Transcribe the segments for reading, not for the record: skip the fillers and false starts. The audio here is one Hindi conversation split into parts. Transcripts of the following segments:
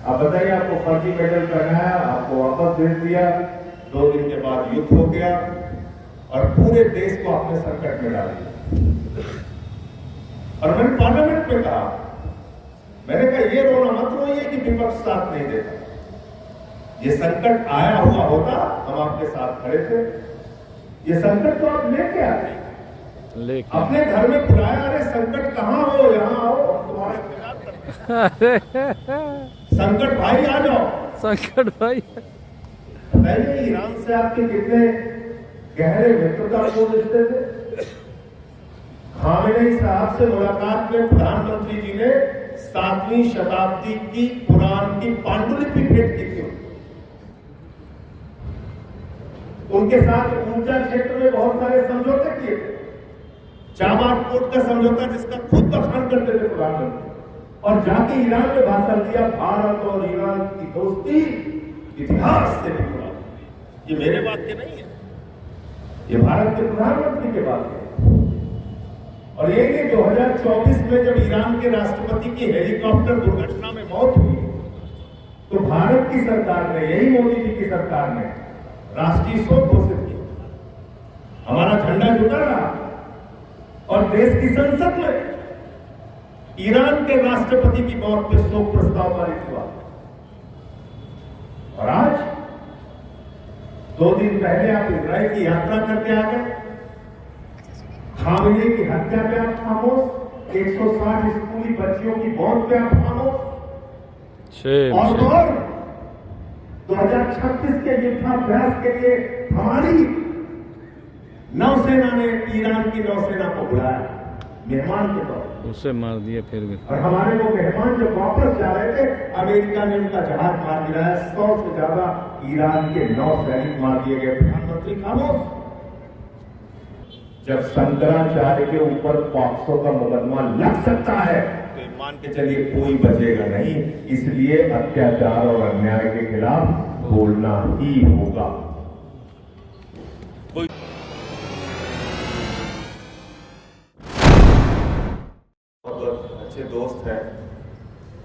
अब बताइए, आपको फर्जी मेडल पहनाया, आपको वापस भेज दिया, 2 दिन के बाद युद्ध हो गया और पूरे देश को आपने संकट में डाल दिया। और मैंने पार्लियामेंट में कहा, मैंने कहा ये रोना मत रोइए कि विपक्ष साथ नहीं देता। ये संकट आया हुआ होता, हम आपके साथ खड़े थे। ये संकट तो आप लेके आते, अपने घर में बुलाया, अरे संकट कहाँ हो, यहाँ आओ, तुम्हारे संकट भाई आ जाओ। संकट भाई बताइए, ईरान से आपके कितने गहरे मित्रतापूर्ण रिश्ते थे। खामेनेई साहब से मुलाकात में प्रधानमंत्री जी ने 7वीं शताब्दी की कुरान की पांडुलिपि भेंट की थी। उनके साथ ऊर्जा क्षेत्र में बहुत सारे समझौते किए थे। चाबार पोर्ट का समझौता जिसका खुद बखान करते थे प्रधानमंत्री, और जाके ईरान में भाषण दिया, भारत और ईरान की दोस्ती इतिहास से भी पुरानी। ये मेरे वाक्य नहीं है, ये भारत के प्रधानमंत्री के वाक्य है। और ये 2024 में जब ईरान के राष्ट्रपति की हेलीकॉप्टर दुर्घटना में मौत हुई, तो भारत की सरकार ने, यही मोदी जी की सरकार ने राष्ट्रीय शोक घोषित किया। हमारा झंडा झुका रहा और देश की संसद में ईरान के राष्ट्रपति की मौत पर शोक प्रस्ताव पारित हुआ। और आज 2 दिन पहले आप इजराइल की यात्रा करके आ गए। खामेनेई की हत्या पे आप खामोश, 160 स्कूली बच्चियों की मौत पे आप खामोश, और 2036 के युद्धाभ्यास के लिए हमारी नौसेना ने ईरान की नौसेना को बुलाया मेहमान के तौर पर, उसे मार दिया फिर भी। और हमारे वो मेहमान जब वापस जा रहे थे, अमेरिका ने उनका जहाज मार गिराया। 100 से ज्यादा ईरान के 9 सैनिक मार दिए गए। प्रधानमंत्री खामोश। जब शंकराचार्य के ऊपर 500 का मुकदमा लग सकता है, तो मान के चलिए कोई बचेगा नहीं। इसलिए अत्याचार और अन्याय के खिलाफ बोलना ही होगा। बहुत अच्छे दोस्त हैं,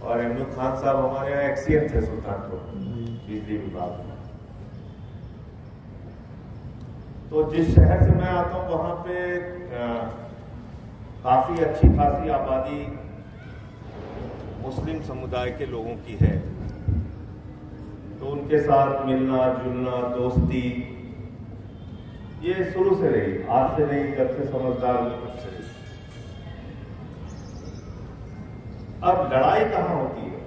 और इमरान खान साहब हमारे यहाँ एक्सीएम थे सुल्तानपुर बिजली विभाग में। तो जिस शहर से मैं आता हूँ वहां पे काफी अच्छी खासी आबादी मुस्लिम समुदाय के लोगों की है। तो उनके साथ मिलना जुलना, दोस्ती, ये शुरू से रही, आज से नहीं, जब से समझदार हुए तब से रही। अब लड़ाई कहां होती है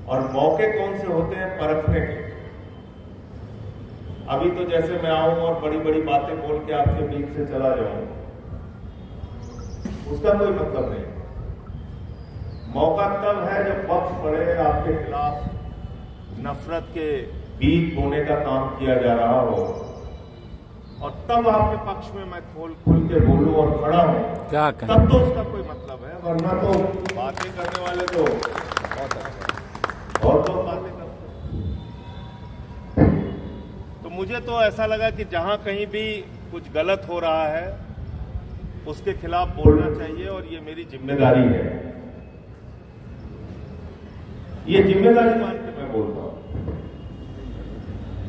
और मौके कौन से होते हैं परखने के। अभी तो जैसे मैं आऊं और बड़ी बड़ी बातें बोल के आपके बीच से चला जाऊं, उसका कोई मतलब नहीं। मौका तब है जब वक्त पड़े, आपके खिलाफ नफरत के बीज बोने का काम किया जा रहा हो, और तब आपके पक्ष में मैं खुल के बोलूं और खड़ा हूं, तब तो उसका कोई मतलब है। वरना तो बातें करने वाले तो बहुत बातें करते। तो मुझे तो ऐसा लगा कि जहां कहीं भी कुछ गलत हो रहा है उसके खिलाफ बोलना चाहिए, और ये मेरी जिम्मेदारी है। ये जिम्मेदारी मान के मैं बोलता हूं।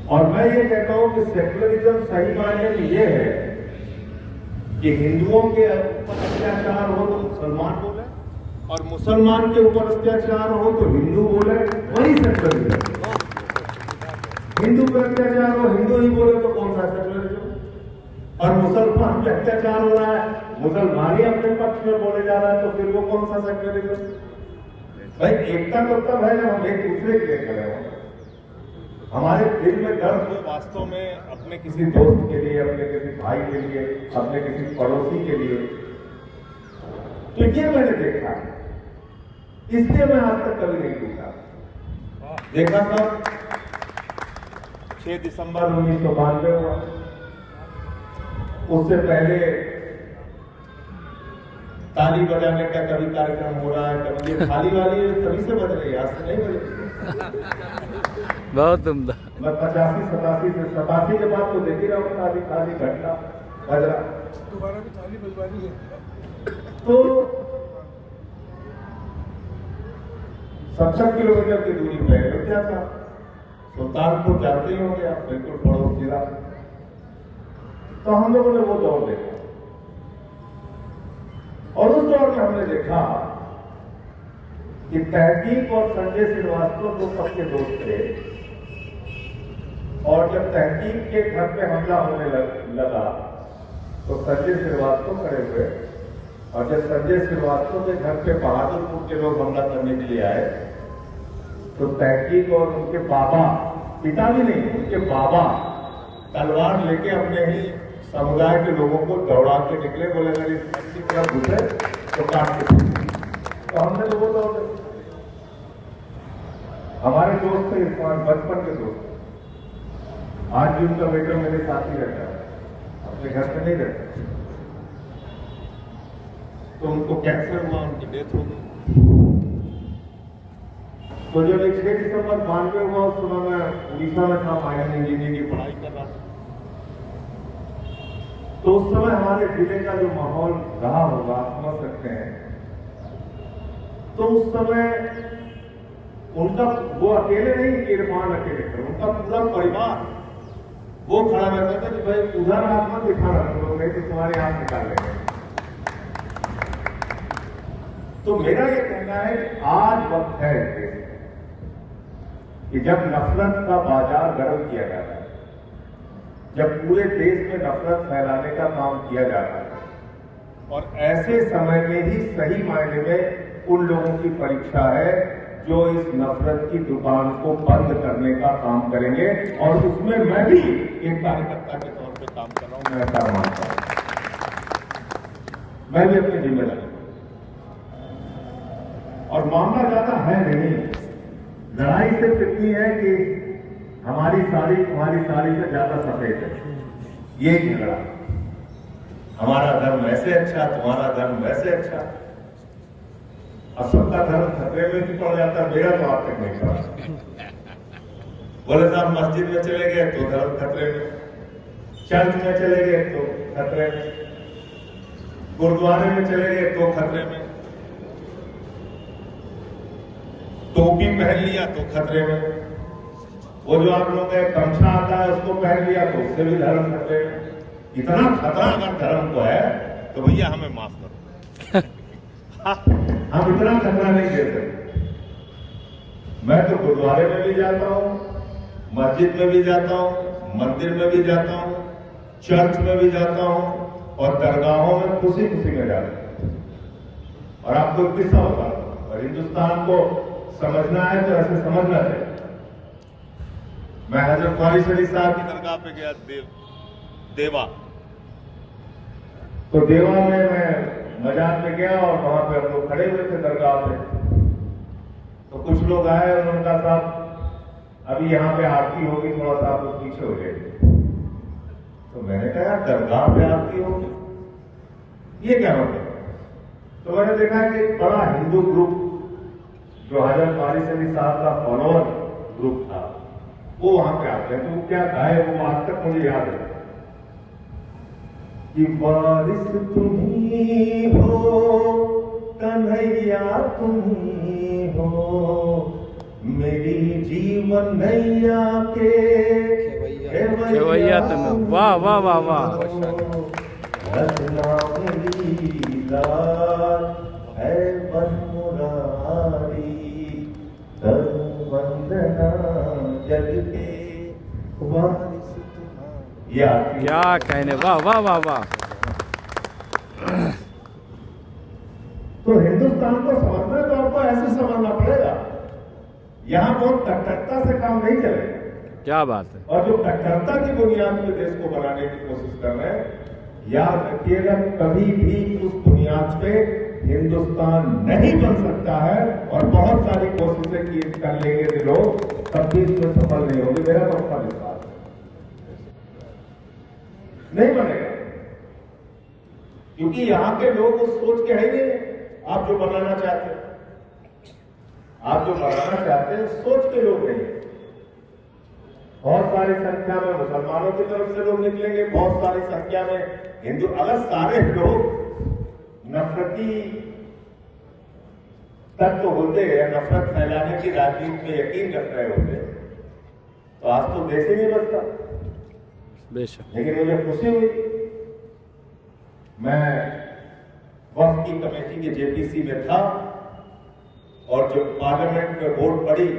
और मैं ये कहता हूं कि सेकुलरिज्म सही मायने में ये है कि हिंदुओं के ऊपर अत्याचार हो तो मुसलमान बोले, और मुसलमान के ऊपर अत्याचार हो तो हिंदू बोले, वही सेकुलरिज्म। हिंदू पर अत्याचार हो, हिंदू ही बोले तो कौन सा सेकुलरिज्म। और मुसलमान पे अत्याचार हो रहा है, मुसलमान ही अपने पक्ष में बोले जा रहा है, तो फिर वो कौन सा सेकुलरिज्म। भाई एकता तो तब है जब हम एक दूसरे के लिए खड़े हों। हमारे दिल में दर्द हो वास्तव में अपने किसी दोस्त के लिए, अपने किसी भाई के लिए, अपने किसी पड़ोसी के लिए। तो ये मैंने देखा, इसलिए मैं आज तक कभी नहीं टूटा। देखा था 6 दिसंबर 1992 हुआ, उससे पहले ताली बजाने का कभी कार्यक्रम हो रहा है, कभी ये थाली वाली तभी से बज रही है, आज से नहीं बज। बहुत उम्दा। मैं 85-87 के बाद तो देख ही रहा हूँ थाली घंटा बज रहा, दोबारा भी थाली बजवानी है। तो 70 किलोमीटर की दूरी पे अयोध्या था। सुल्तानपुर जाते ही होंगे आप, बिल्कुल पड़ोस जिला। तो हम लोगों ने वो दौर देखा और उस दौर में हमने देखा कि तहकीक और संजय श्रीवास्तव दो सबके दोस्त थे। और जब तहकीक के घर पे हमला होने लगा तो संजय श्रीवास्तव खड़े हुए, और जब संजय श्रीवास्तव के घर पे बहादुरपुर के लोग हमला करने के लिए आए तो तहकीक और उनके बाबा, पिता भी नहीं, उनके बाबा तलवार लेके अपने ही समुदाय के लोगों को दौड़ा के निकले। बोले अगर इस की तरफ घुसे तो काट के। तो हमने लोगों को, हमारे दोस्त थे इरफान, बचपन के दोस्त, आज भी उनका बेटा मेरे साथ ही रहता है, अपने घर पे नहीं रहता। तो उनको कैंसर हुआ, उनकी डेथ हो गई। तो जब 6 दिसंबर 92 हुआ उस समय मैं उड़ीसा में था, माइनिंग इंजीनियरिंग की पढ़ाई कर रहा था। तो उस समय हमारे जिले का जो माहौल रहा होगा आप समझ सकते हैं। तो उस समय उनका, वो अकेले नहीं कि इरफान अकेले थे, उनका पूरा परिवार वो खड़ा रहता था कि भाई उधर हाथ मत दिखाना, तुम लोग नहीं तो तुम्हारे हाथ निकाल लेंगे। तो मेरा ये कहना है कि आज वक्त है कि जब नफरत का बाजार गर्म किया जाता है, जब पूरे देश में नफरत फैलाने का काम किया जाता है, और ऐसे समय में ही सही मायने में उन लोगों की परीक्षा है जो इस नफरत की दुकान को बंद करने का काम करेंगे। और उसमें मैं भी एक कार्यकर्ता के तौर पे काम कर रहा हूं, मैं ऐसा मानता हूं। मैं भी अपनी जिम्मेदारी, और मामला ज्यादा है नहीं, लड़ाई सिर्फ इतनी है कि हमारी साड़ी तुम्हारी साड़ी से ज्यादा सफेद है, ये झगड़ा। हमारा धर्म ऐसे अच्छा, तुम्हारा धर्म वैसे अच्छा। अब सबका धर्म खतरे में भी पड़ जाता है, मेरा तो आज तक नहीं पड़ा। बोले साहब मस्जिद में चले गए तो धर्म खतरे में, चर्च में चले गए तो खतरे में, गुरुद्वारे में चले गए तो खतरे में, टोपी पहन लिया तो खतरे में, वो जो आप लोग गमछा आता है उसको पहन लिया तो उससे भी धर्म खतरे में। इतना खतरा अगर धर्म को है तो भैया हमें माफ करो। हम इतना खतरा नहीं दे सकते। मैं तो गुरुद्वारे में भी जाता हूँ, मस्जिद में भी जाता हूँ, मंदिर में भी जाता हूँ, चर्च में भी जाता हूँ, और दरगाहों में खुशी खुशी में जाता हूँ। और आपको एक किस्सा होता है, और हिंदुस्तान को समझना है तो ऐसे समझना चाहिए। मैं हजरत वारिस अली साहब की दरगाह पे गया, देवा। तो देवा में मैं मजार में गया और वहां पे हम लोग खड़े हुए थे दरगाह पे। तो कुछ लोग आए, उन्होंने कहा साहब अभी यहाँ पे आरती होगी, थोड़ा सा आप लोग पीछे हो जाइए। तो मैंने कहा यार दरगाह पे आरती होगी, ये क्या मतलब? तो मैंने देखा कि एक बड़ा हिंदू ग्रुप जो हजरत वारिस अली साहब का फॉलोअर ग्रुप था, वो वहां पे आते हैं। तो वो क्या गाए, वो आज तक मुझे याद है कि वारिस तुम ही हो, कन्हैया तुम ही हो, मेरी जीवन नैया के खेवैया तुम। वाह वाह वाह वाह। रचना मेरी लाल है बनमुरारी, करूं वंदना जग के वारिस तुम्हारी। क्या कहने, वाह वाह वाह वाह। तो हिंदुस्तान को समझना तो आपको ऐसे समझना पड़ेगा, यहां बहुत कट्टरता से काम नहीं चलेगा। क्या बात है। और जो कट्टरता की बुनियाद पे देश को बनाने की कोशिश कर रहे हैं, याद रखिएगा कभी भी उस बुनियाद पे हिंदुस्तान नहीं बन सकता है। और बहुत सारी कोशिशें कर लेंगे लोग, तब भी इसमें सफल नहीं होंगे, मेरा पक्का विश्वास है। नहीं बनेगा, क्योंकि यहां के लोग उस सोच के है नहीं। आप जो बनाना चाहते हैं, आप जो बनाना चाहते हैं सोच के लोग नहीं। बहुत सारी संख्या में मुसलमानों की तरफ से लोग निकलेंगे, बहुत सारी संख्या में हिंदू। अगर सारे लोग नफरती तत्व होते हैं, नफरत फैलाने की राजनीति में यकीन रख रहे होते तो आज तो देश ही नहीं बचता। बेशक। लेकिन मुझे खुशी हुई, मैं वक्फ की कमेटी के जेपीसी में था और जब पार्लियामेंट में वोट पड़ी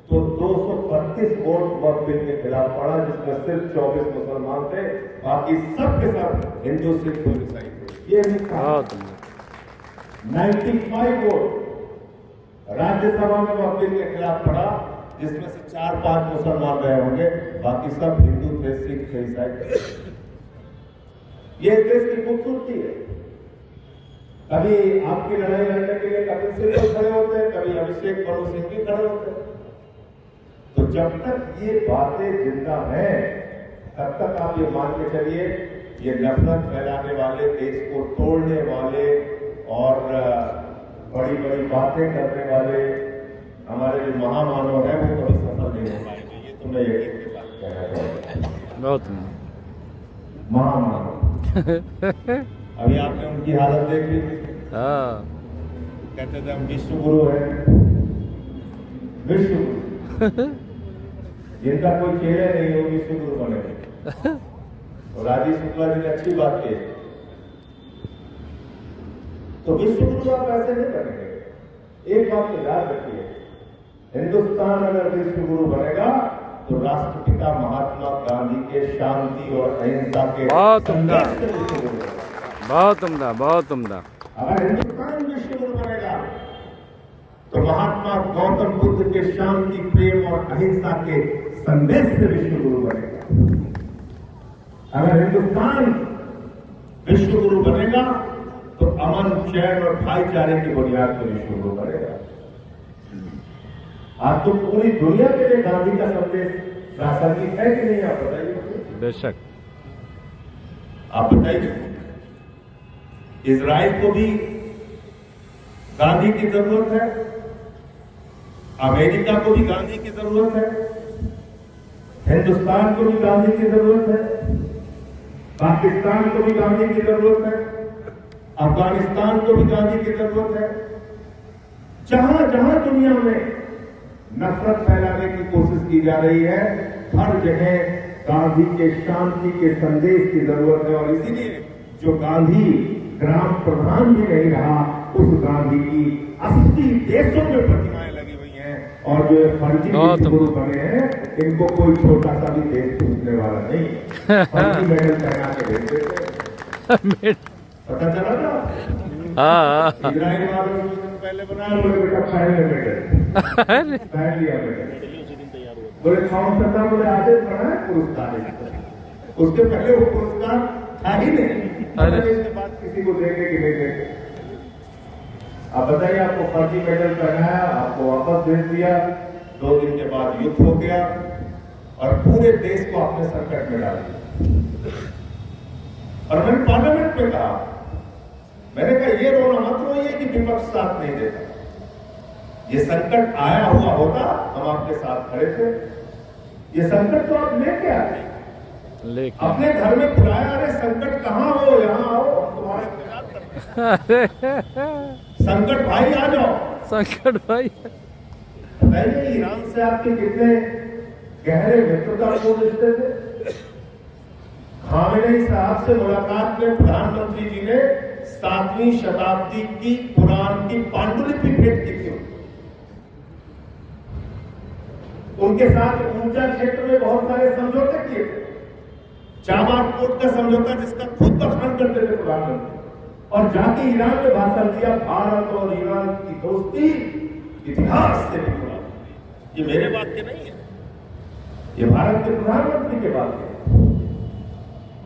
तो 232 वोट वक्फ बिल के खिलाफ पड़ा, जिसमें सिर्फ 24 मुसलमान थे, बाकी सब के सब हिंदू, सिख और ईसाई थे। ये 95 वोट राज्यसभा में वक्फ बिल के खिलाफ पड़ा, जिसमें से 4-5 मुसलमान रहे होंगे, बाकी सब हिंदू थे, सिख थे, ईसाई थे। ये देश की खूबसूरती है। कभी आपकी लड़ाई लड़ने के लिए कपिल सिब्बल खड़े होते हैं, कभी अभिषेक मनु सिंह भी खड़े होते हैं। तो जब तक ये बातें जिंदा हैं, तब तक आप ये मान के चलिए, ये नफरत फैलाने वाले, देश को तोड़ने वाले और बड़ी बड़ी बातें करने वाले हमारे जो महामानव हैं वो कभी सफल नहीं हो पाएंगे। ये तो मैं यकीन के साथ कहना चाहता हूँ। बहुत महामानव। अभी आपने उनकी हालत देख ली। हाँ। कहते थे हम विश्व गुरु हैं, विश्व गुरु। जिनका कोई चेहरे नहीं हो विश्व गुरु बने। और राजीव शुक्ला जी ने अच्छी बात की, तो विश्व गुरु आप ऐसे नहीं बनेंगे। एक बात तो याद रखिए, हिंदुस्तान अगर विश्व गुरु बनेगा तो राष्ट्रपिता महात्मा गांधी के शांति और अहिंसा के बहुत उम्दा, संदेश। बहुत उम्दा। अगर हिंदुस्तान विश्व गुरु बनेगा तो महात्मा गौतम बुद्ध के शांति, प्रेम और अहिंसा के संदेश से विश्व गुरु बनेगा। अगर हिंदुस्तान विश्व गुरु बनेगा तो अमन, चैन और भाईचारे की बुनियाद पर विश्व गुरु बनेगा। आज तो पूरी दुनिया के लिए गांधी का संदेश प्रासंगिक है कि नहीं, आप बताइए। बेशक। आप बताइए, इजराइल को भी गांधी की जरूरत है, अमेरिका को भी गांधी की जरूरत है, हिंदुस्तान को भी गांधी की जरूरत है, पाकिस्तान को भी गांधी की जरूरत है, अफगानिस्तान को भी गांधी की जरूरत है। जहां जहां दुनिया में नफरत फैलाने की कोशिश की जा रही है, हर जगह गांधी के शांति के संदेश की जरूरत है। और इसीलिए जो गांधी ग्राम प्रधान भी नहीं रहा, उस गांधी की 80 देशों में प्रतिमाएं लगी हुई हैं। और जो फर्जी गुरु बने हैं, इनको कोई छोटा सा भी देश पूछने वाला नहीं है। फर्जी मेडल पहना के भेज देते, पता चला ना? हाँ। इजराइल वालों ने पहले बनाया, बोले बेटा पहले मेडल पहन लिया मेडल। बोले कौन सा था? बोले आदेश बना है पुरस्कार। उसके पहले वो पुरस्कार था ही नहीं। इसके बाद किसी को देंगे कि नहीं देंगे? आप बताइए, आपको फर्जी मेडल पहनाया, आपको वापस भेज दिया, 2 दिन के बाद युद्ध हो गया और पूरे देश को आपने संकट में डाल दिया। और मैंने पार्लियामेंट में कहा, मैंने कहा ये रोना मत रोइए कि विपक्ष साथ नहीं देता। ये संकट आया हुआ होता, हम आपके साथ खड़े थे। ये संकट तो आप लेके आते, अपने घर में बुलाया, अरे संकट कहाँ हो, यहाँ आओ, तुम्हारे खिलाफ संकट भाई आ जाओ। संकट भाई। बताइए, ईरान से आपके कितने गहरे मित्रतापूर्ण रिश्ते थे। खामेनेई साहब से मुलाकात में प्रधानमंत्री जी ने 7वीं शताब्दी की कुरान की पांडुलिपि भेंट की थी। उनके साथ ऊर्जा क्षेत्र में बहुत सारे समझौते किए थे। चाबार पोर्ट का समझौता, जिसका खुद बखान करते थे प्रधानमंत्री, और जाके ईरान में भाषण दिया, भारत और ईरान की दोस्ती इतिहास से भी पुरानी। ये मेरे बात के नहीं है, ये भारत के प्रधानमंत्री के बात है।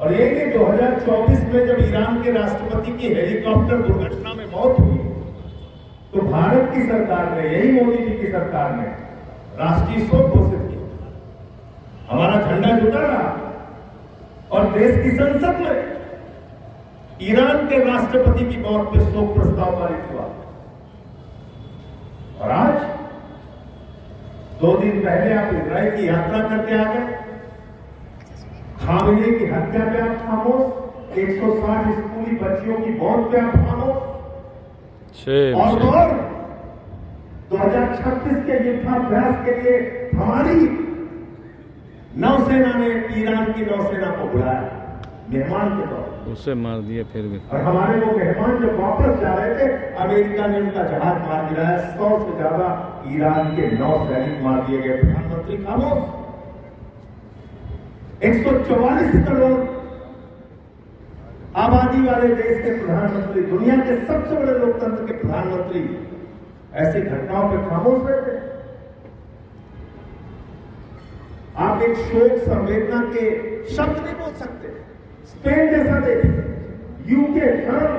और ये कि 2024 में जब ईरान के राष्ट्रपति की हेलीकॉप्टर दुर्घटना में मौत हुई, तो भारत की सरकार ने, यही मोदी जी की सरकार ने, राष्ट्रीय शोक घोषित किया। हमारा झंडा झुका रहा और देश की संसद में ईरान के राष्ट्रपति की मौत पर शोक प्रस्ताव पारित हुआ। और आज 2 दिन पहले आप इजराइल की यात्रा करके आ गए। खामेनेई की हत्या पे आप खामोश, 160 स्कूली बच्चियों की मौत पे आप खामोश। और 2036 के युद्धाभ्यास के लिए हमारी नौसेना ने ईरान की नौसेना को बुलाया मेहमान के तौर पर। उसे मार दिया फिर भी। और हमारे वो मेहमान जब वापस जा रहे थे, अमेरिका ने उनका जहाज मार गिराया। 100 से ज्यादा ईरान के 9 सैनिक मार दिए गए। प्रधानमंत्री खामोश। 144 करोड़ आबादी वाले देश के प्रधानमंत्री, दुनिया के सबसे बड़े लोकतंत्र के प्रधानमंत्री ऐसी घटनाओं पर खामोश रहते। आप एक शोक संवेदना के शब्द नहीं बोल सकते। स्पेन जैसा देश, यूके, फ्रांस,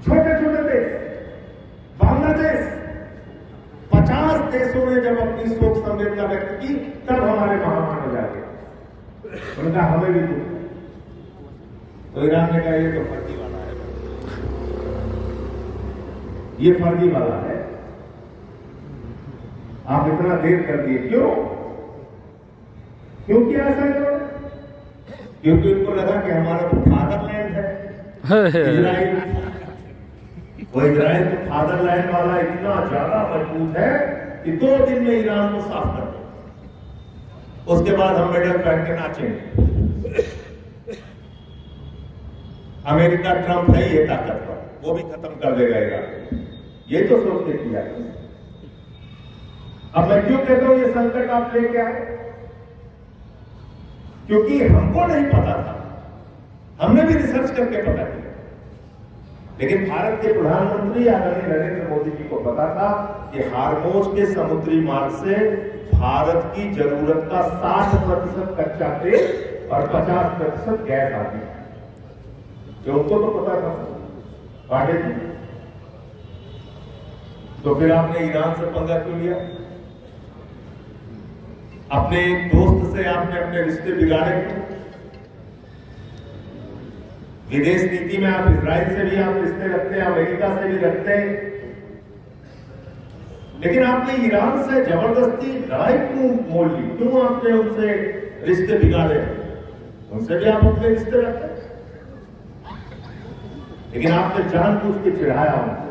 छोटे छोटे देश, बांग्लादेश, 50 देशों ने जब अपनी शोक संवेदना व्यक्त की, तब हमारे महामानव जागे। उनका हमें भी दुख है। तो ईरान ने कहा ये तो फर्जी वाला है, ये फर्जी वाला है, आप इतना देर कर दिए क्यों? क्यों किया ऐसा इन्होंने? क्योंकि उनको लगा कि हमारा तो फादरलैंड है इजराइल। वो इजराइल तो फादरलैंड वाला इतना ज्यादा मजबूत है कि 2 दिन में ईरान को साफ कर दो, उसके बाद हम मेडल पहन के नाचेंगे। अमेरिका, ट्रंप है ये ताकतवर, वो भी खत्म कर देगा ईरान। ये तो सोच के किया। अब मैं क्यों कहता हूं ये संकट आप लेके आए? क्योंकि हमको नहीं पता था, हमने भी रिसर्च करके पता किया। लेकिन भारत के प्रधानमंत्री आदरणीय नरेंद्र मोदी जी को पता था कि हार्मोज के समुद्री मार्ग से भारत की जरूरत का 60% कच्चा तेल और 50% गैस आती है। जो उनको तो पता था पांडे जी। तो फिर आपने ईरान से पंगा क्यों लिया? अपने एक दोस्त से आपने अपने रिश्ते बिगाड़े क्यों? विदेश नीति में आप इजराइल से भी आप रिश्ते रखते हैं, अमेरिका से भी रखते हैं, लेकिन आपने ईरान से जबरदस्ती लड़ाई क्यों मोल ली? क्यों आपने उनसे रिश्ते बिगाड़े? उनसे भी आप अपने रिश्ते रखते हैं, लेकिन आपने जानबूझ के चिढ़ाया उनको।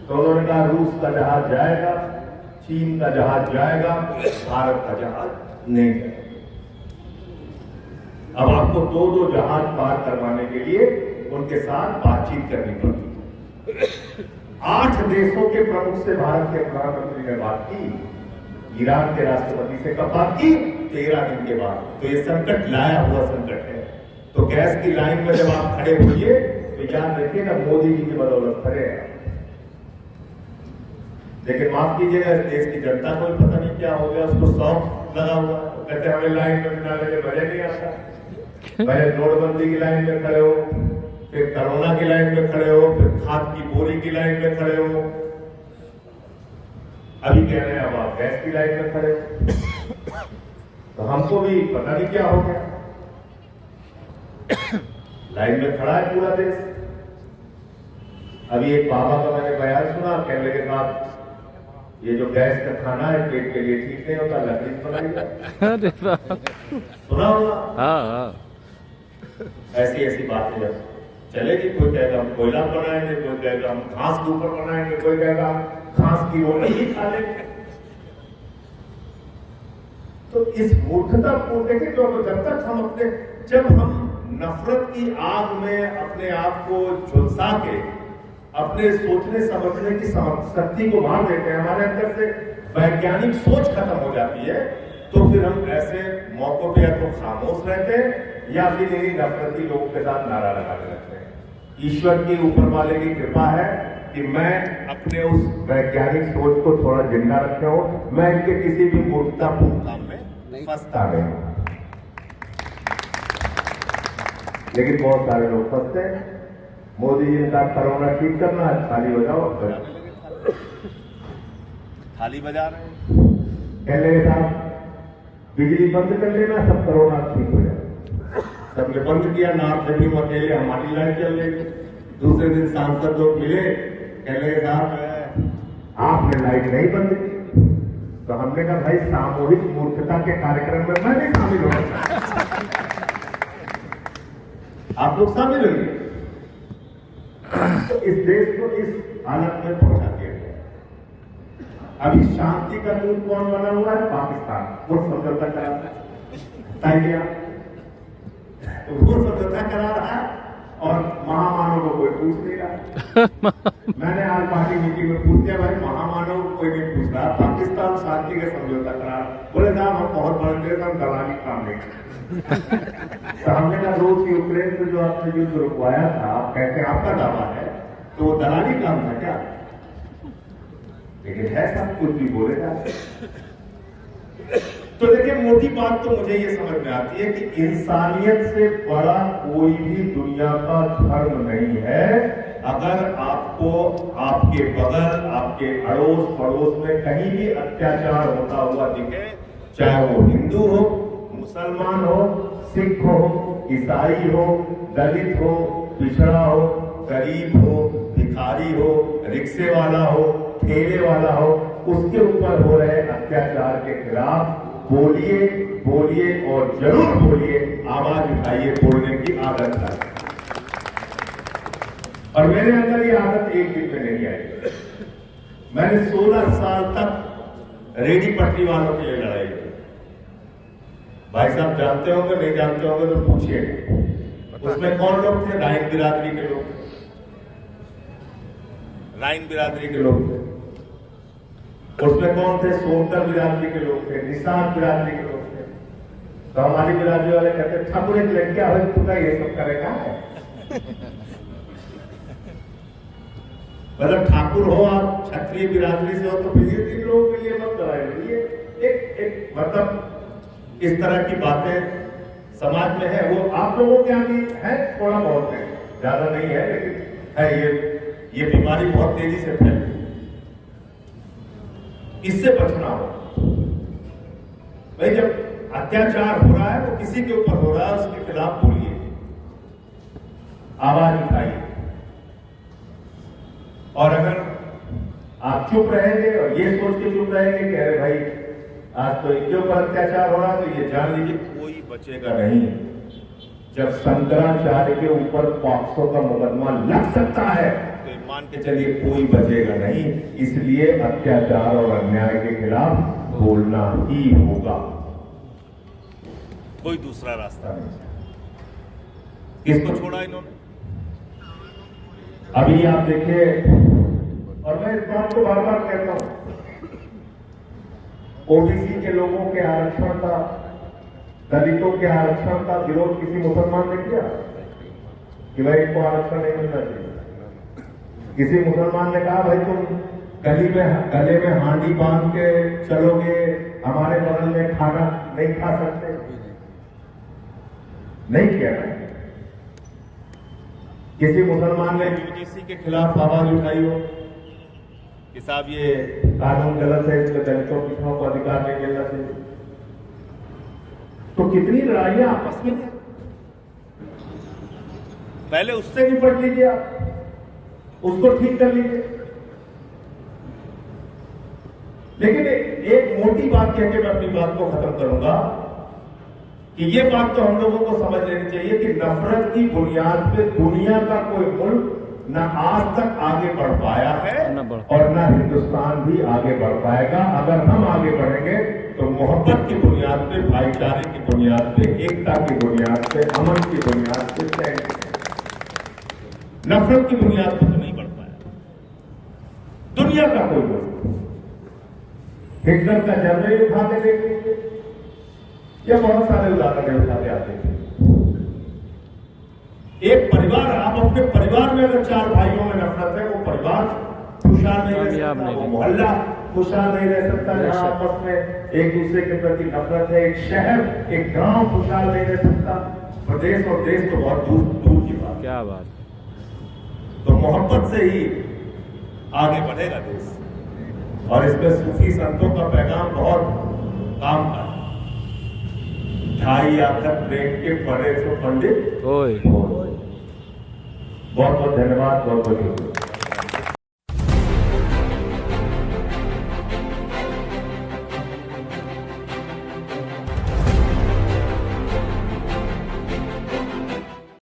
तो उन्होंने कहा रूस का जहाज जाएगा, चीन का जहाज जाएगा, भारत का जहाज नहीं जाएगा। अब आपको 2 जहाज पार करवाने के लिए उनके साथ बातचीत करनी पड़ी। 8 देशों के प्रमुख से भारत के प्रधानमंत्री ने बात की, ईरान के राष्ट्रपति से कब बात की? 13 दिन के बाद। तो ये संकट लाया हुआ संकट है। तो गैस की लाइन में जब आप खड़े होइए तो याद रखिएगा मोदी जी की बदौलत खड़े हैं। लेकिन माफ कीजिएगा, इस देश की जनता को भी पता नहीं क्या हो गया, उसको शौक लगा हुआ। कहते हमें लाइन में बिना लगे मजा नहीं आता। पहले नोटबंदी की लाइन में खड़े हो, फिर कोरोना की लाइन में खड़े हो, फिर खाद की बोरी की लाइन में खड़े हो, अभी कह रहे हैं अब आप गैस की लाइन में खड़े हो। तो हमको भी पता नहीं क्या हो गया। लाइन में खड़ा है पूरा देश। अभी एक बाबा का मैंने बयान सुना, कह लगे साहब ये जो गैस का खाना है पेट के लिए ठीक नहीं होता, लकड़ी बनाइएगा। सुना होगा? हाँ। ऐसी ऐसी बातें जब चलेगी, कोई कहेगा हम कोयला बनाएंगे, कोई कहेगा हम घास के ऊपर बनाएंगे, कोई कहेगा घास की रोटी ही खा लेंगे। तो इस मूर्खता को देखें, जो जब तक जब हम नफरत की आग में अपने आप को झुलसा के अपने सोचने समझने की शक्ति को मार देते हैं, हमारे अंदर से वैज्ञानिक सोच खत्म हो जाती है, तो फिर हम ऐसे मौकों पे या तो खामोश रहते हैं या फिर इन्हीं नफरती लोगों के साथ नारा लगाते रहते हैं। ईश्वर के ऊपर वाले की कृपा है कि मैं अपने उस वैज्ञानिक सोच को थोड़ा जिंदा रखे हूं, मैं इनके किसी भी मूर्खतापूर्ण काम में फंसता नहीं। लेकिन बहुत सारे लोग फंसते हैं। मोदी जी ने कहा कोरोना ठीक करना है, थाली बजाओ, थाली बजा रहे हैं। कह रहे साहब बिजली बंद कर लेना, सब कोरोना ठीक हो जाए। सबने बंद किया, नॉर्थ दिल्ली में अकेले हमारी लाइट चल रही। दूसरे दिन सांसद लोग मिले, कह रहे साहब आपने लाइट नहीं बंद की। तो हमने कहा भाई सामूहिक मूर्खता के कार्यक्रम में मैं नहीं शामिल होगा, आप लोग शामिल होंगे। तो इस देश को इस हालत में पहुंचा दिया गया। अभी शांति का दूत कौन बना हुआ है? पाकिस्तान। वो समझौता करा रहा है, ताइया वो समझौता करा रहा है और महामानव को कोई पूछ नहीं रहा। मैंने आज पार्टी मीटिंग में पूछ दिया, भाई महामानव को कोई नहीं पूछ रहा, पाकिस्तान शांति का समझौता करा। बोले साहब हम बहुत बड़े देश, हम दलाली काम नहीं करते। तो हमने कहा रूस यूक्रेन से जो आपने युद्ध रुकवाया था, आप कहते हैं आपका दावा है, तो वो दलाली काम था क्या? लेकिन है सब कुछ भी बोलेगा। तो देखिए, मोटी बात तो मुझे ये समझ में आती है कि इंसानियत से बड़ा कोई भी दुनिया का धर्म नहीं है। अगर आपको आपके बगल, आपके अड़ोस पड़ोस में कहीं भी अत्याचार होता हुआ दिखे, चाहे वो हिंदू हो, मुसलमान हो, सिख हो, ईसाई हो, दलित हो, पिछड़ा हो, गरीब हो, भिखारी हो, रिक्शे वाला हो, ठेले वाला हो, उसके ऊपर हो रहे अत्याचार के खिलाफ बोलिए, बोलिए और जरूर बोलिए, आवाज उठाइए, बोलने की आदत है। और मेरे अंदर ये आदत एक दिन में नहीं आई। मैंने 16 साल तक रेडी पटरी वालों के लिए लड़ाई की। भाई साहब जानते होंगे, नहीं जानते होंगे तो पूछिए। उसमें कौन लोग थे? राइन बिरादरी के लोग, राइन बिरादरी के लोग थे। उसमें कौन थे? सोनकर बिरादरी के लोग थे, निशान बिरादरी के लोग थे। तो हमारी बिरादरी वाले कहते ठाकुर एक लड़कियां हो, तू ये सब करेगा? मतलब ठाकुर हो आप, क्षत्रिय बिरादरी से हो, तो फिर ये इन लोगों के लिए मत कराइए। एक मतलब इस तरह की बातें समाज में है। वो आप लोगों के यहाँ भी है, थोड़ा बहुत है, ज्यादा नहीं है, लेकिन है। ये बीमारी बहुत तेजी से फैलती है, इससे बचना हो। भाई जब अत्याचार हो रहा है, वो किसी के ऊपर हो रहा है, उसके खिलाफ बोलिए, आवाज उठाइए। और अगर आप चुप रहेंगे और ये सोच के चुप रहेंगे कि अरे भाई आज तो इनके ऊपर अत्याचार हो रहा है, तो ये जान लीजिए कोई बचेगा नहीं। जब शंकराचार्य के ऊपर 500 का मुकदमा लग सकता है, तो मान के चलिए कोई बचेगा नहीं। इसलिए अत्याचार और अन्याय के खिलाफ बोलना ही होगा, कोई दूसरा रास्ता नहीं। किसको छोड़ा इन्होंने? अभी आप देखिए, और मैं इस बात को बार बार कहता हूं, ओबीसी के लोगों के आरक्षण का, दलितों के आरक्षण का विरोध किसी मुसलमान ने किया कि भाई इनको आरक्षण नहीं मिलना चाहिए? किसी मुसलमान ने कहा भाई तुम गले में हांडी बांध के चलोगे, हमारे बगल में खाना नहीं खा सकते? नहीं किया ना। किसी मुसलमान ने यूजीसी के खिलाफ आवाज उठाई हो कि साहब ये कानून गलत है, इसमें दलितों पिछड़ों को अधिकार नहीं मिलना चाहिए? तो कितनी लड़ाइयां आपस में है, पहले उससे निपट लीजिए, आप उसको ठीक कर लीजिए। लेकिन एक मोटी बात कह के मैं अपनी बात को खत्म करूंगा कि ये बात तो हम लोगों को समझ लेनी चाहिए कि नफरत की बुनियाद पे दुनिया का कोई मुल्क न आज तक आगे बढ़ पाया है और न हिंदुस्तान भी आगे बढ़ पाएगा। अगर हम आगे बढ़ेंगे तो मोहब्बत की बुनियाद पे, भाईचारे की बुनियाद पे, एकता की बुनियाद पे, अमन की बुनियाद पे, नफरत की बुनियाद पे तो नहीं बढ़ पाया दुनिया का कोई मुल्क। हिटलर का जर्मनी उठाते देख लीजिए, या बहुत सारे उदाहरण उठाते आते थे। एक परिवार, आप अपने परिवार में अगर 4 भाइयों में नफरत है, वो परिवार खुशहाल नहीं रह सकता, वो मोहल्ला खुशहाल नहीं रह सकता। जहां आपस में एक दूसरे के प्रति नफरत है, एक शहर, एक गांव खुशहाल नहीं रह सकता। प्रदेश और देश तो बहुत दूर दूर की बात। क्या बात। तो मोहब्बत से ही आगे बढ़ेगा देश। और इसमें सूफी संतों का पैगाम बहुत काम का। ढाई आखर प्रेम के पढ़े तो पंडित। बहुत बहुत धन्यवाद, बहुत बहुत शुक्रिया।